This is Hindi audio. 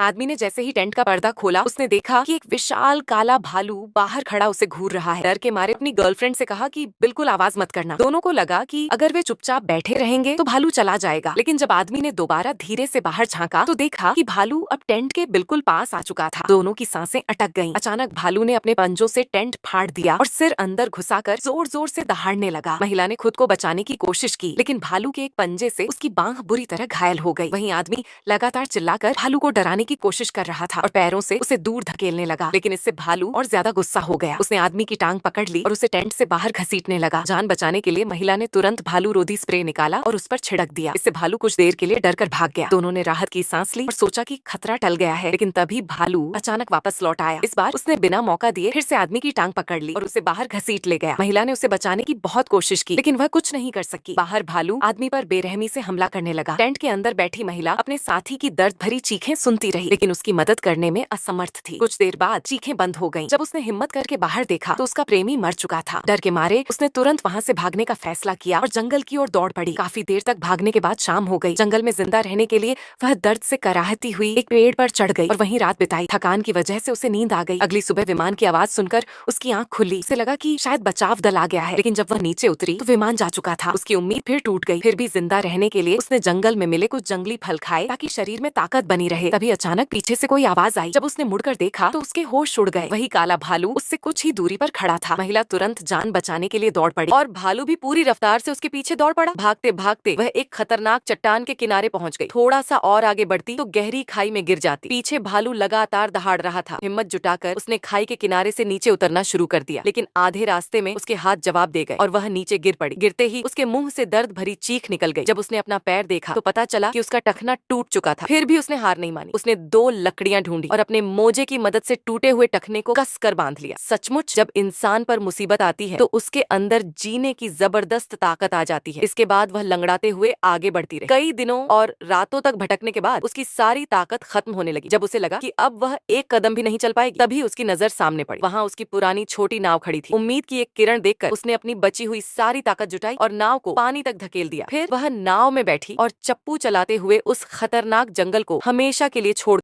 आदमी ने जैसे ही टेंट का पर्दा खोला उसने देखा कि एक विशाल काला भालू बाहर खड़ा उसे घूर रहा है। डर के मारे अपनी गर्लफ्रेंड से कहा कि बिल्कुल आवाज मत करना। दोनों को लगा कि अगर वे चुपचाप बैठे रहेंगे तो भालू चला जाएगा, लेकिन जब आदमी ने दोबारा धीरे से बाहर झांका तो देखा कि भालू अब टेंट के बिल्कुल पास आ चुका था। दोनों की सांसें अटक गईं। अचानक भालू ने अपने पंजों से टेंट फाड़ दिया और सिर अंदर घुसाकर जोर जोर से दहाड़ने लगा। महिला ने खुद को बचाने की कोशिश की, लेकिन भालू के एक पंजे से उसकी बांह बुरी तरह घायल हो गई। वहीं आदमी लगातार चिल्लाकर भालू को डराने की कोशिश कर रहा था और पैरों से उसे दूर धकेलने लगा, लेकिन इससे भालू और ज्यादा गुस्सा हो गया। उसने आदमी की टांग पकड़ ली और उसे टेंट से बाहर घसीटने लगा। जान बचाने के लिए महिला ने तुरंत भालू रोधी स्प्रे निकाला और उस पर छिड़क दिया। इससे भालू कुछ देर के लिए डरकर भाग गया। दोनों ने राहत की सांस ली और सोचा कि खतरा टल गया है, लेकिन तभी भालू अचानक वापस लौट आया। इस बार उसने बिना मौका दिए फिर से आदमी की टांग पकड़ ली और उसे बाहर घसीट ले गया। महिला ने उसे बचाने की बहुत कोशिश की, लेकिन वह कुछ नहीं कर सकी। बाहर भालू आदमी पर बेरहमी से हमला करने लगा। टेंट के अंदर बैठी महिला अपने साथी की दर्द भरी चीखें सुनती रही, लेकिन उसकी मदद करने में असमर्थ थी। कुछ देर बाद चीखें बंद हो गईं। जब उसने हिम्मत करके बाहर देखा तो उसका प्रेमी मर चुका था। डर के मारे उसने तुरंत वहाँ से भागने का फैसला किया और जंगल की ओर दौड़ पड़ी। काफी देर तक भागने के बाद शाम हो गई। जंगल में जिंदा रहने के लिए वह दर्द से कराहती हुई एक पेड़ पर चढ़ गई और वहीं रात बिताई। थकान की वजह से उसे नींद आ गई। अगली सुबह विमान की आवाज सुनकर उसकी आंख खुली। उसे लगा कि शायद बचाव दल आ गया है, लेकिन जब वह नीचे उतरी तो विमान जा चुका था। उसकी उम्मीद फिर टूट गई। फिर भी जिंदा रहने के लिए उसने जंगल में मिले कुछ जंगली फल खाए ताकि शरीर में ताकत बनी रहे। तभी अचानक पीछे से कोई आवाज आई। जब उसने मुड़कर देखा तो उसके होश उड़ गए। वही काला भालू उससे कुछ ही दूरी पर खड़ा था। महिला तुरंत जान बचाने के लिए दौड़ पड़ी और भालू भी पूरी रफ्तार से उसके पीछे दौड़ पड़ा। भागते भागते वह एक खतरनाक चट्टान के किनारे पहुंच गई। थोड़ा सा और आगे बढ़ती तो गहरी खाई में गिर जाती। पीछे भालू लगातार दहाड़ रहा था। हिम्मत जुटाकर उसने खाई के किनारे से नीचे उतरना शुरू कर दिया, लेकिन आधे रास्ते में उसके हाथ जवाब दे गए और वह नीचे गिर पड़ी। गिरते ही उसके मुंह से दर्द भरी चीख निकल गई। जब उसने अपना पैर देखा तो पता चला कि उसका टखना टूट चुका था। फिर भी उसने हार नहीं मानी। उसने 2 लकड़ियां ढूंढी और अपने मोजे की मदद से टूटे हुए टखने को कस कर बांध लिया। सचमुच जब इंसान पर मुसीबत आती है तो उसके अंदर जीने की जबरदस्त ताकत आ जाती है। इसके बाद वह लंगड़ाते हुए आगे बढ़ती रही। कई दिनों और रातों तक भटकने के बाद उसकी सारी ताकत खत्म होने लगी। जब उसे लगा कि अब वह एक कदम भी नहीं चल पाएगी, तभी उसकी नजर सामने पड़ी। वहाँ उसकी पुरानी छोटी नाव खड़ी थी। उम्मीद की एक किरण देखकर उसने अपनी बची हुई सारी ताकत जुटाई और नाव को पानी तक धकेल दिया। फिर वह नाव में बैठी और चप्पू चलाते हुए उस खतरनाक जंगल को हमेशा के लिए छोड़